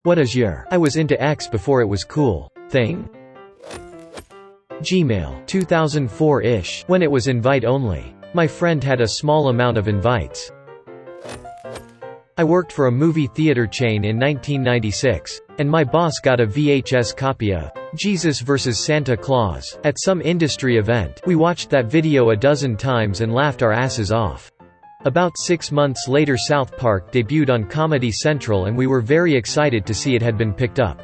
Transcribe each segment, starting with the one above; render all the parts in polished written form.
What is your I was into X before it was cool thing? Gmail 2004-ish, when it was invite only. My friend had a small amount of invites. I worked for a movie theater chain in 1996, and my boss got a VHS copy of Jesus vs. Santa Claus. At some industry event, we watched that video a dozen times and laughed our asses off. About 6 months later South Park debuted on Comedy Central and we were very excited to see it had been picked up.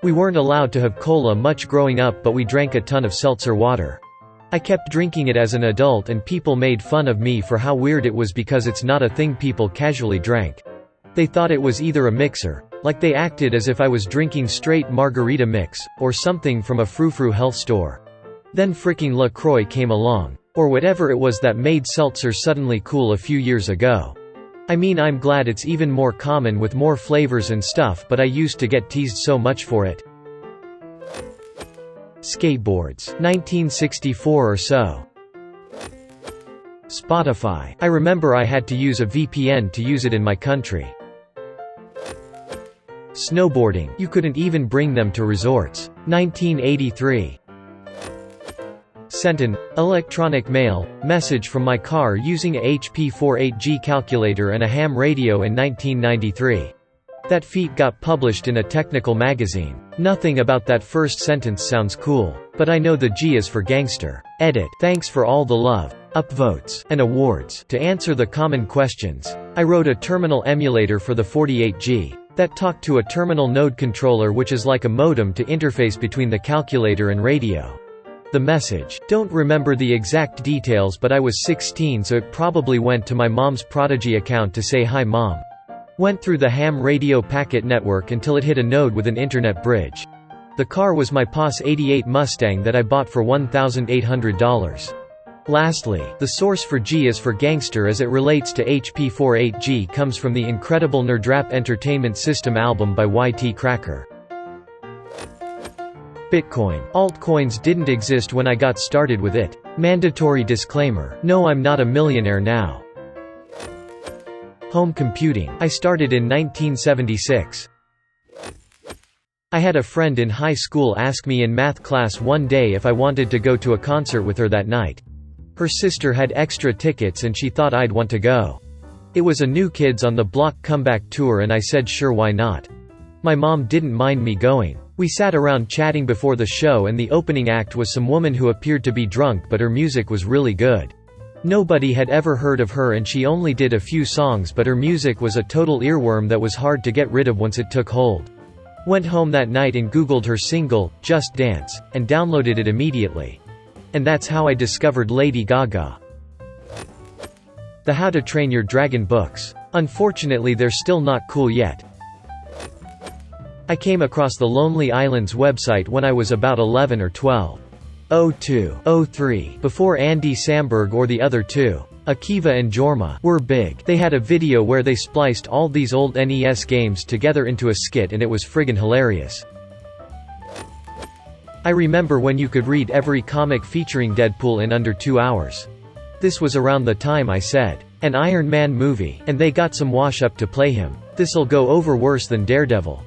We weren't allowed to have cola much growing up, but we drank a ton of seltzer water. I kept drinking it as an adult and people made fun of me for how weird it was because it's not a thing people casually drank. They thought it was either a mixer, like they acted as if I was drinking straight margarita mix, or something from a frou-frou health store. Then fricking LaCroix came along. Or whatever it was that made seltzer suddenly cool a few years ago. I mean, I'm glad it's even more common with more flavors and stuff, but I used to get teased so much for it. Skateboards 1964 or so. Spotify. I remember I had to use a VPN to use it in my country. Snowboarding. You couldn't even bring them to resorts. 1983. Sent an electronic mail message from my car using a HP 48G calculator and a ham radio in 1993. That feat got published in a technical magazine. Nothing about that first sentence sounds cool, but I know the G is for gangster. Edit. Thanks for all the love, upvotes, and awards. To answer the common questions, I wrote a terminal emulator for the 48G that talked to a terminal node controller, which is like a modem to interface between the calculator and radio. The message. Don't remember the exact details, but I was 16, so it probably went to my mom's Prodigy account to say hi mom. Went through the ham radio packet network until it hit a node with an internet bridge. The car was my POS 88 Mustang that I bought for $1,800. Lastly, the source for G is for gangster as it relates to HP 48G comes from the incredible Nerdrap Entertainment System album by YT Cracker. Bitcoin. Altcoins didn't exist when I got started with it. Mandatory disclaimer. No, I'm not a millionaire now. Home computing. I started in 1976. I had a friend in high school ask me in math class one day if I wanted to go to a concert with her that night. Her sister had extra tickets and she thought I'd want to go. It was a New Kids on the Block comeback tour and I said sure, why not. My mom didn't mind me going. We sat around chatting before the show and the opening act was some woman who appeared to be drunk, but her music was really good. Nobody had ever heard of her and she only did a few songs, but her music was a total earworm that was hard to get rid of once it took hold. Went home that night and Googled her single, Just Dance, and downloaded it immediately. And that's how I discovered Lady Gaga. The How to Train Your Dragon books. Unfortunately, they're still not cool yet. I came across the Lonely Islands website when I was about 11 or 12. 02, 03, before Andy Samberg or the other two, Akiva and Jorma, were big. They had a video where they spliced all these old NES games together into a skit and it was friggin' hilarious. I remember when you could read every comic featuring Deadpool in under 2 hours. This was around the time I said, an Iron Man movie, and they got some wash-up to play him. This'll go over worse than Daredevil.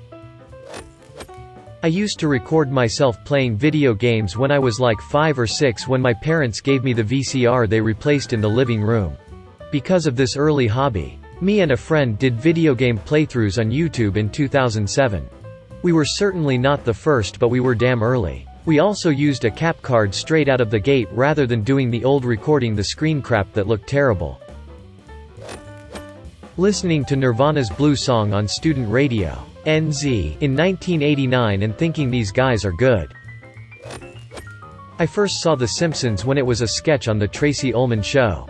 I used to record myself playing video games when I was like 5 or 6 when my parents gave me the VCR they replaced in the living room. Because of this early hobby, me and a friend did video game playthroughs on YouTube in 2007. We were certainly not the first, but we were damn early. We also used a cap card straight out of the gate rather than doing the old recording the screen crap that looked terrible. Listening to Nirvana's Blue Song on student radio. NZ, in 1989 and thinking these guys are good. I first saw The Simpsons when it was a sketch on The Tracy Ullman Show.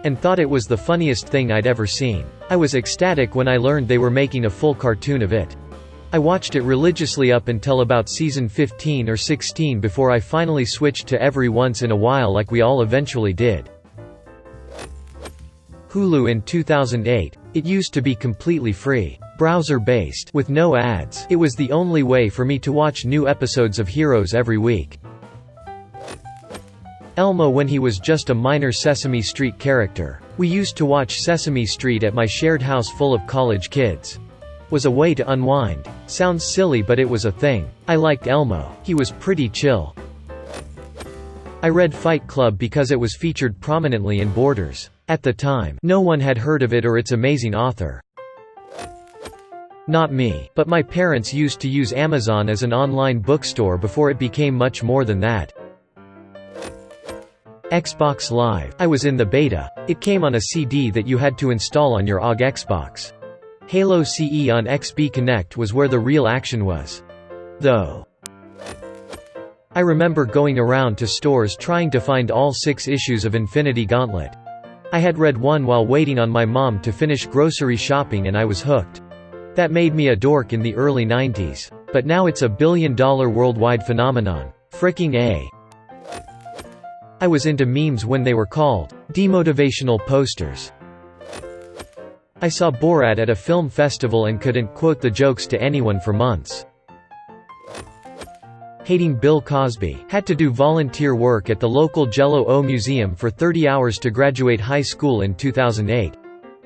And thought it was the funniest thing I'd ever seen. I was ecstatic when I learned they were making a full cartoon of it. I watched it religiously up until about season 15 or 16 before I finally switched to every once in a while like we all eventually did. Hulu in 2008. It used to be completely free. Browser-based, with no ads. It was the only way for me to watch new episodes of Heroes every week. Elmo when he was just a minor Sesame Street character. We used to watch Sesame Street at my shared house full of college kids. Was a way to unwind. Sounds silly, but it was a thing. I liked Elmo. He was pretty chill. I read Fight Club because it was featured prominently in Borders. At the time, no one had heard of it or its amazing author. Not me, but my parents used to use Amazon as an online bookstore before it became much more than that. Xbox Live. I was in the beta. It came on a CD that you had to install on your OG Xbox. Halo CE on XB Connect was where the real action was. Though. I remember going around to stores trying to find all 6 issues of Infinity Gauntlet. I had read one while waiting on my mom to finish grocery shopping and I was hooked. That made me a dork in the early 90s. But now it's a billion-dollar worldwide phenomenon. Fricking A. I was into memes when they were called demotivational posters. I saw Borat at a film festival and couldn't quote the jokes to anyone for months. Hating Bill Cosby. Had to do volunteer work at the local Jell-O museum for 30 hours to graduate high school in 2008.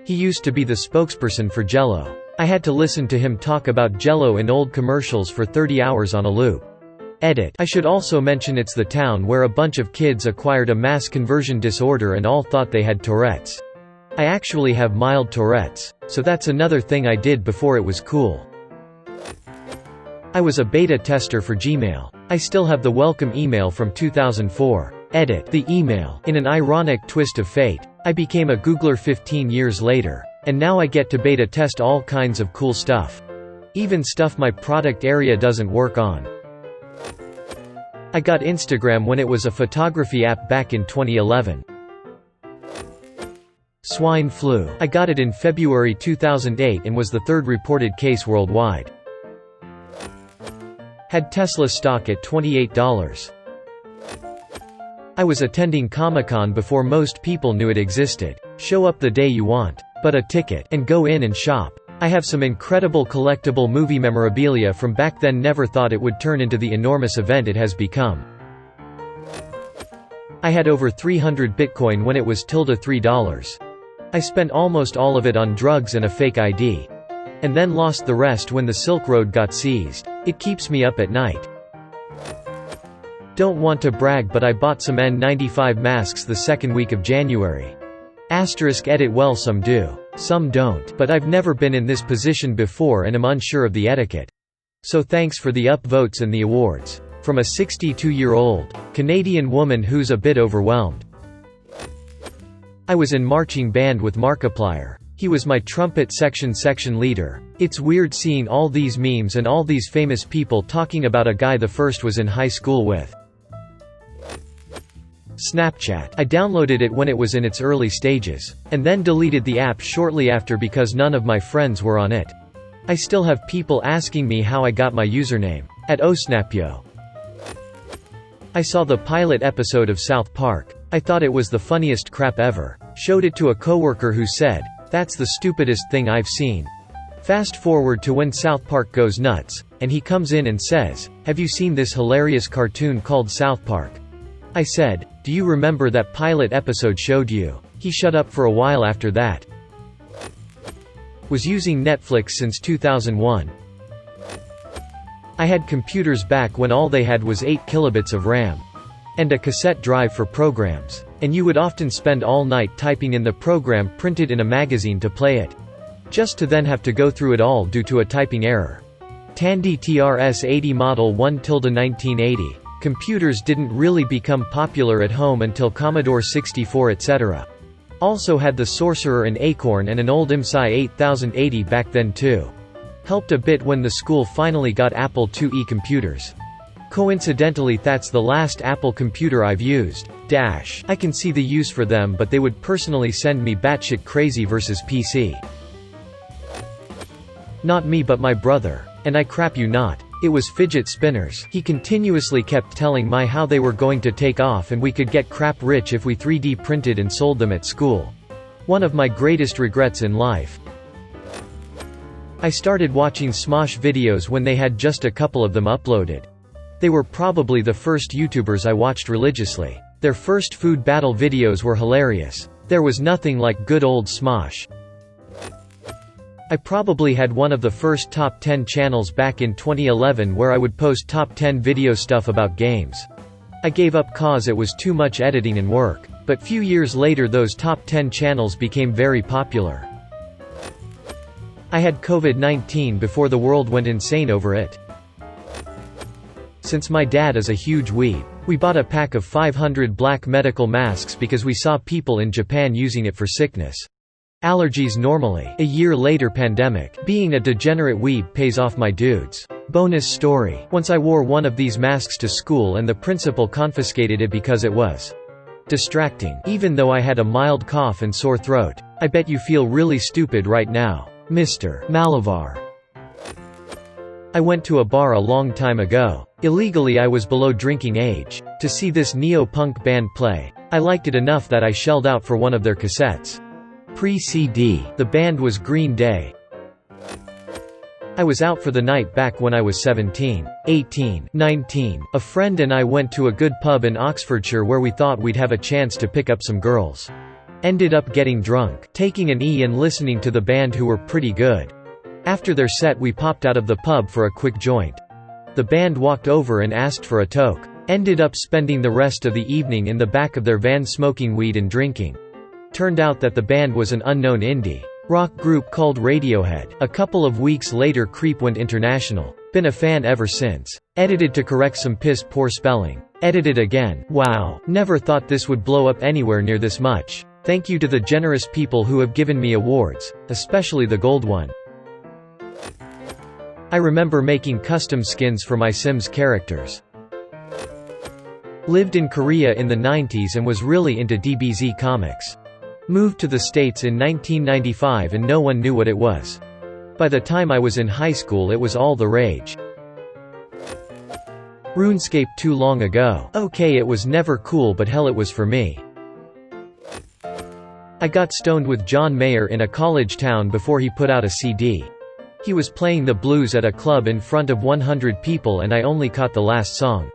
He used to be the spokesperson for Jell-O. I had to listen to him talk about Jell-O in old commercials for 30 hours on a loop. Edit. I should also mention it's the town where a bunch of kids acquired a mass conversion disorder and all thought they had Tourette's. I actually have mild Tourette's, so that's another thing I did before it was cool. I was a beta tester for Gmail. I still have the welcome email from 2004. Edit. The email. In an ironic twist of fate, I became a Googler 15 years later. And now I get to beta test all kinds of cool stuff. Even stuff my product area doesn't work on. I got Instagram when it was a photography app back in 2011. Swine flu. I got it in February 2008 and was the 3rd reported case worldwide. Had Tesla stock at $28. I was attending Comic-Con before most people knew it existed. Show up the day you want, but a ticket, and go in and shop. I have some incredible collectible movie memorabilia from back then. Never thought it would turn into the enormous event it has become. I had over 300 Bitcoin when it was $3. I spent almost all of it on drugs and a fake ID. And then lost the rest when the Silk Road got seized. It keeps me up at night. Don't want to brag, but I bought some N95 masks the 2nd week of January. Edit. Well, some do. Some don't. But I've never been in this position before and am unsure of the etiquette. So thanks for the upvotes and the awards. From a 62-year-old Canadian woman who's a bit overwhelmed. I was in marching band with Markiplier. He was my trumpet section leader. It's weird seeing all these memes and all these famous people talking about a guy the first was in high school with. Snapchat. I downloaded it when it was in its early stages, and then deleted the app shortly after because none of my friends were on it. I still have people asking me how I got my username. @osnapyo. I saw the pilot episode of South Park. I thought it was the funniest crap ever. Showed it to a coworker who said, "That's the stupidest thing I've seen." Fast forward to when South Park goes nuts, and he comes in and says, "Have you seen this hilarious cartoon called South Park?" I said, "Do you remember that pilot episode showed you?" He shut up for a while after that. Was using Netflix since 2001. I had computers back when all they had was 8 kilobits of RAM. And a cassette drive for programs. And you would often spend all night typing in the program printed in a magazine to play it. Just to then have to go through it all due to a typing error. Tandy TRS-80 Model 1-1980. Computers didn't really become popular at home until Commodore 64 etc. Also had the Sorcerer and Acorn and an old MSI 8080 back then too. Helped a bit when the school finally got Apple IIe computers. Coincidentally, that's the last Apple computer I've used. I can see the use for them, but they would personally send me batshit crazy versus PC. Not me but my brother. And I crap you not. It was fidget spinners. He continuously kept telling me how they were going to take off and we could get crap rich if we 3D printed and sold them at school. One of my greatest regrets in life. I started watching Smosh videos when they had just a couple of them uploaded. They were probably the first YouTubers I watched religiously. Their first food battle videos were hilarious. There was nothing like good old Smosh. I probably had one of the first top 10 channels back in 2011 where I would post top 10 video stuff about games. I gave up cause it was too much editing and work, but few years later those top 10 channels became very popular. I had COVID-19 before the world went insane over it. Since my dad is a huge weeb, we bought a pack of 500 black medical masks because we saw people in Japan using it for sickness. Allergies normally. A year later pandemic. Being a degenerate weeb pays off my dudes. Bonus story. Once I wore one of these masks to school and the principal confiscated it because it was distracting. Even though I had a mild cough and sore throat. I bet you feel really stupid right now. Mr. Malavar. I went to a bar a long time ago. Illegally I was below drinking age. To see this neo-punk band play, I liked it enough that I shelled out for one of their cassettes. Pre-CD. The band was Green Day. I was out for the night back when I was 17, 18, 19. A friend and I went to a good pub in Oxfordshire where we thought we'd have a chance to pick up some girls. Ended up getting drunk, taking an E and listening to the band who were pretty good. After their set we popped out of the pub for a quick joint. The band walked over and asked for a toke. Ended up spending the rest of the evening in the back of their van smoking weed and drinking. Turned out that the band was an unknown indie rock group called Radiohead. A couple of weeks later Creep went international. Been a fan ever since. Edited to correct some piss poor spelling. Edited again. Wow. Never thought this would blow up anywhere near this much. Thank you to the generous people who have given me awards, especially the gold one. I remember making custom skins for my Sims characters. Lived in Korea in the 90s and was really into DBZ comics. Moved to the States in 1995 and no one knew what it was. By the time I was in high school it was all the rage. RuneScape too long ago. Okay, it was never cool but hell it was for me. I got stoned with John Mayer in a college town before he put out a CD. He was playing the blues at a club in front of 100 people and I only caught the last song.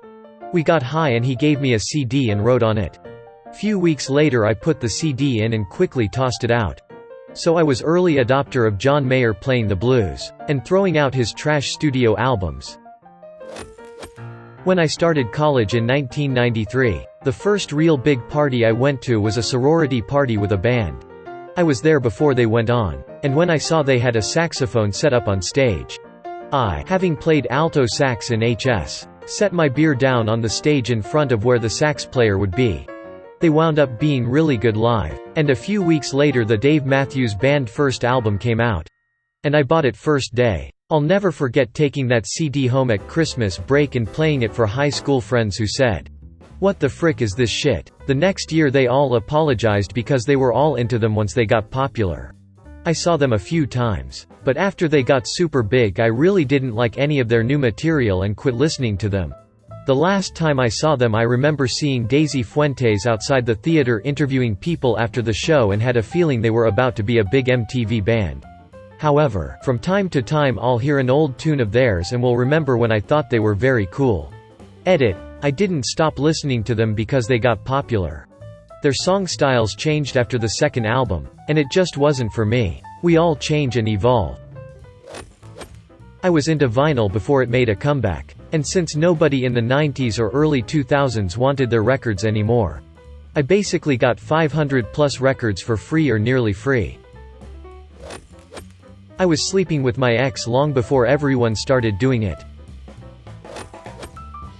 We got high and he gave me a CD and wrote on it. Few weeks later I put the CD in and quickly tossed it out. So I was early adopter of John Mayer playing the blues, and throwing out his trash studio albums. When I started college in 1993, the first real big party I went to was a sorority party with a band. I was there before they went on, and when I saw they had a saxophone set up on stage, I, having played alto sax in HS, set my beer down on the stage in front of where the sax player would be. They wound up being really good live, and a few weeks later the Dave Matthews Band first album came out. And I bought it first day. I'll never forget taking that CD home at Christmas break and playing it for high school friends who said, "What the frick is this shit?" The next year they all apologized because they were all into them once they got popular. I saw them a few times, but after they got super big I really didn't like any of their new material and quit listening to them. The last time I saw them I remember seeing Daisy Fuentes outside the theater interviewing people after the show and had a feeling they were about to be a big MTV band. However, from time to time I'll hear an old tune of theirs and will remember when I thought they were very cool. Edit. I didn't stop listening to them because they got popular. Their song styles changed after the second album, and it just wasn't for me. We all change and evolve. I was into vinyl before it made a comeback, and since nobody in the 90s or early 2000s wanted their records anymore, I basically got 500 plus records for free or nearly free. I was sleeping with my ex long before everyone started doing it.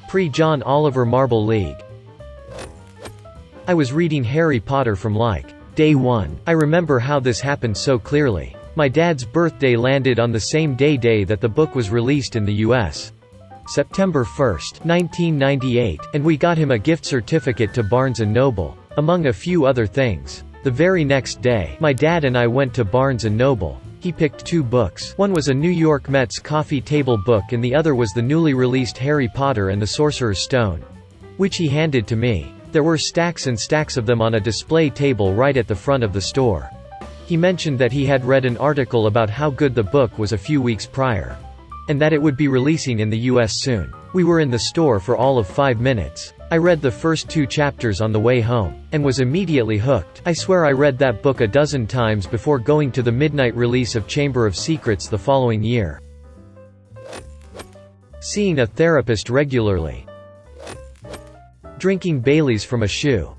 Pre-John Oliver Marble League. I was reading Harry Potter from like day one. I remember how this happened so clearly. My dad's birthday landed on the same day that the book was released in the US. September 1st, 1998, and we got him a gift certificate to Barnes & Noble, among a few other things. The very next day, my dad and I went to Barnes & Noble. He picked two books. One was a New York Mets coffee table book and the other was the newly released Harry Potter and the Sorcerer's Stone, which he handed to me. There were stacks and stacks of them on a display table right at the front of the store. He mentioned that he had read an article about how good the book was a few weeks prior. and that it would be releasing in the US soon. We were in the store for all of 5 minutes. I read the first 2 chapters on the way home, and was immediately hooked. I swear I read that book a dozen times before going to the midnight release of Chamber of Secrets the following year. Seeing a therapist regularly. Drinking Baileys from a shoe.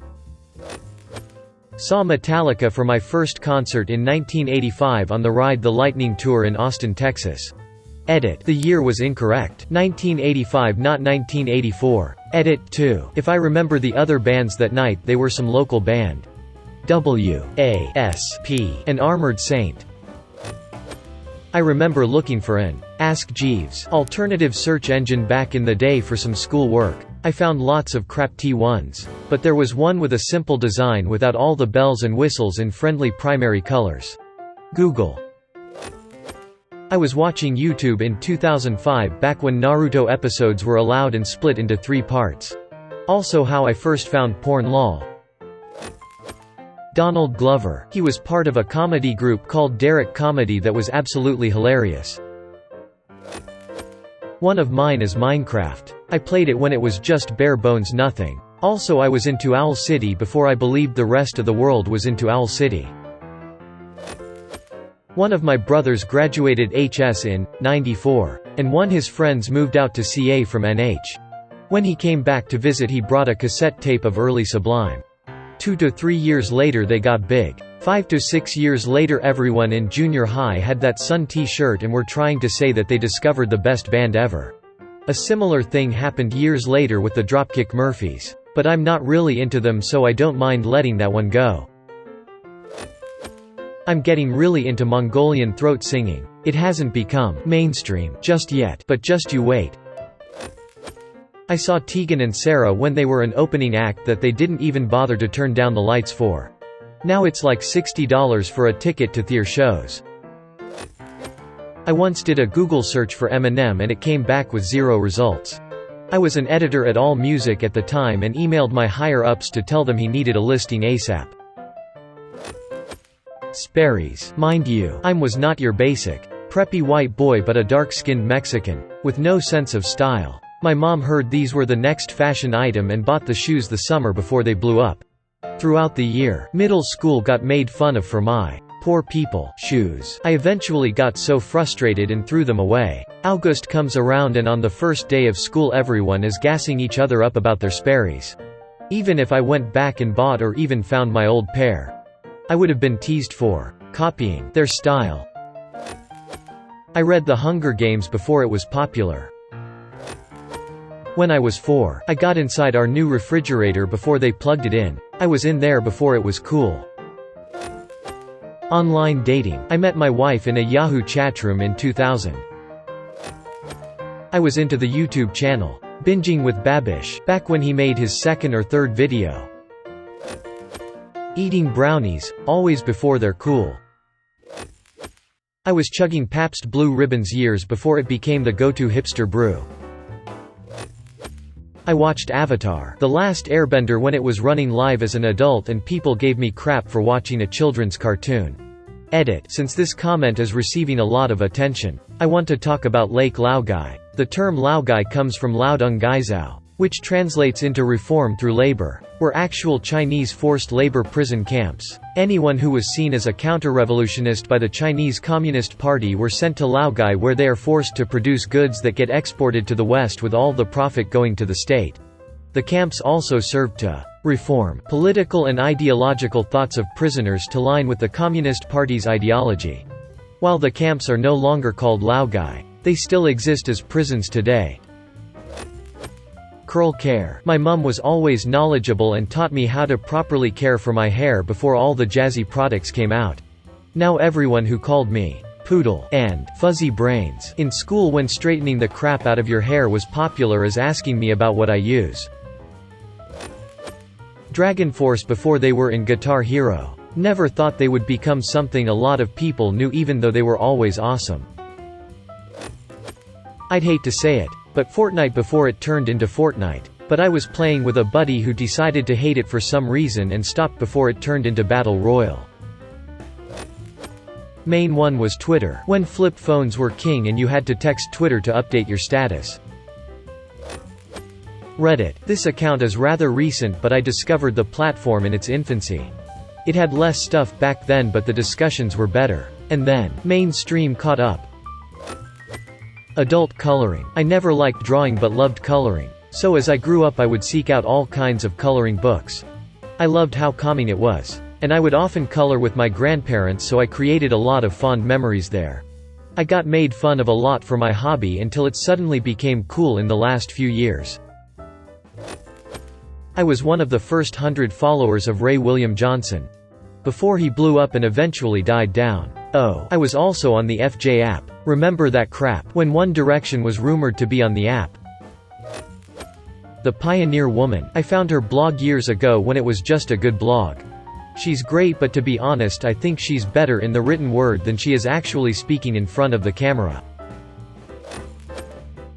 Saw Metallica for my first concert in 1985 on the Ride the Lightning Tour in Austin, Texas. Edit. The year was incorrect. 1985, not 1984. Edit 2. If I remember the other bands that night, they were some local band. W.A.S.P. An Armored Saint. I remember looking for an Ask Jeeves alternative search engine back in the day for some school work. I found lots of crap T1s, but there was one with a simple design without all the bells and whistles in friendly primary colors. Google. I was watching YouTube in 2005 back when Naruto episodes were allowed and split into 3 parts. Also how I first found porn lol. Donald Glover. He was part of a comedy group called Derek Comedy that was absolutely hilarious. One of mine is Minecraft. I played it when it was just bare bones nothing. Also I was into Owl City before I believed the rest of the world was into Owl City. One of my brothers graduated HS in '94, and one his friends moved out to CA from NH. When he came back to visit he brought a cassette tape of early Sublime. 2 to 3 years later they got big. 5 to 6 years later everyone in junior high had that Sun t-shirt and were trying to say that they discovered the best band ever. A similar thing happened years later with the Dropkick Murphys. But I'm not really into them, so I don't mind letting that one go. I'm getting really into Mongolian throat singing. It hasn't become mainstream just yet, but just you wait. I saw Tegan and Sarah when they were an opening act that they didn't even bother to turn down the lights for. Now it's like $60 for a ticket to their shows. I once did a Google search for Eminem and it came back with 0 results. I was an editor at AllMusic at the time and emailed my higher-ups to tell them he needed a listing ASAP. Sperry's. Mind you, I was not your basic, preppy white boy but a dark-skinned Mexican, with no sense of style. My mom heard these were the next fashion item and bought the shoes the summer before they blew up. Throughout the year, middle school got made fun of for my poor people shoes. I eventually got so frustrated and threw them away. August comes around and on the first day of school everyone is gassing each other up about their Sperry's. Even if I went back and bought or even found my old pair, I would have been teased for copying their style. I read The Hunger Games before it was popular. When I was 4, I got inside our new refrigerator before they plugged it in. I was in there before it was cool. Online dating. I met my wife in a Yahoo chatroom in 2000. I was into the YouTube channel Binging with Babish back when he made his 2nd or 3rd video. Eating brownies, always before they're cool. I was chugging Pabst Blue Ribbons years before it became the go-to hipster brew. I watched Avatar: The Last Airbender when it was running live as an adult and people gave me crap for watching a children's cartoon. Edit. Since this comment is receiving a lot of attention, I want to talk about Lake Laogai. The term Laogai comes from Laodong Gaizao, which translates into reform through labor, were actual Chinese forced labor prison camps. Anyone who was seen as a counter-revolutionist by the Chinese Communist Party were sent to Laogai, where they are forced to produce goods that get exported to the West with all the profit going to the state. The camps also served to reform political and ideological thoughts of prisoners to line with the Communist Party's ideology. While the camps are no longer called Laogai, they still exist as prisons today. Curl care. My mum was always knowledgeable and taught me how to properly care for my hair before all the jazzy products came out. Now everyone who called me poodle and fuzzy brains in school when straightening the crap out of your hair was popular as asking me about what I use. Dragon Force before they were in Guitar Hero. Never thought they would become something a lot of people knew even though they were always awesome. I'd hate to say it, but Fortnite before it turned into Fortnite. But I was playing with a buddy who decided to hate it for some reason and stopped before it turned into Battle Royale. Main one was Twitter, when flip phones were king and you had to text Twitter to update your status. Reddit. This account is rather recent, but I discovered the platform in its infancy. It had less stuff back then, but the discussions were better. And then, mainstream caught up. Adult coloring. I never liked drawing but loved coloring. So as I grew up I would seek out all kinds of coloring books. I loved how calming it was. And I would often color with my grandparents, so I created a lot of fond memories there. I got made fun of a lot for my hobby until it suddenly became cool in the last few years. I was one of the first 100 followers of Ray William Johnson. Before he blew up and eventually died down. Oh, I was also on the FJ app. Remember that crap, when One Direction was rumored to be on the app? The Pioneer Woman. I found her blog years ago when it was just a good blog. She's great, but to be honest I think she's better in the written word than she is actually speaking in front of the camera.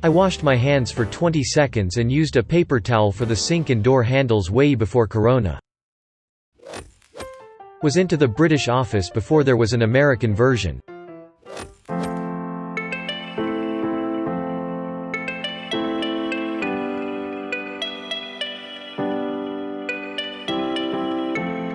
I washed my hands for 20 seconds and used a paper towel for the sink and door handles way before Corona. Was into the British Office before there was an American version.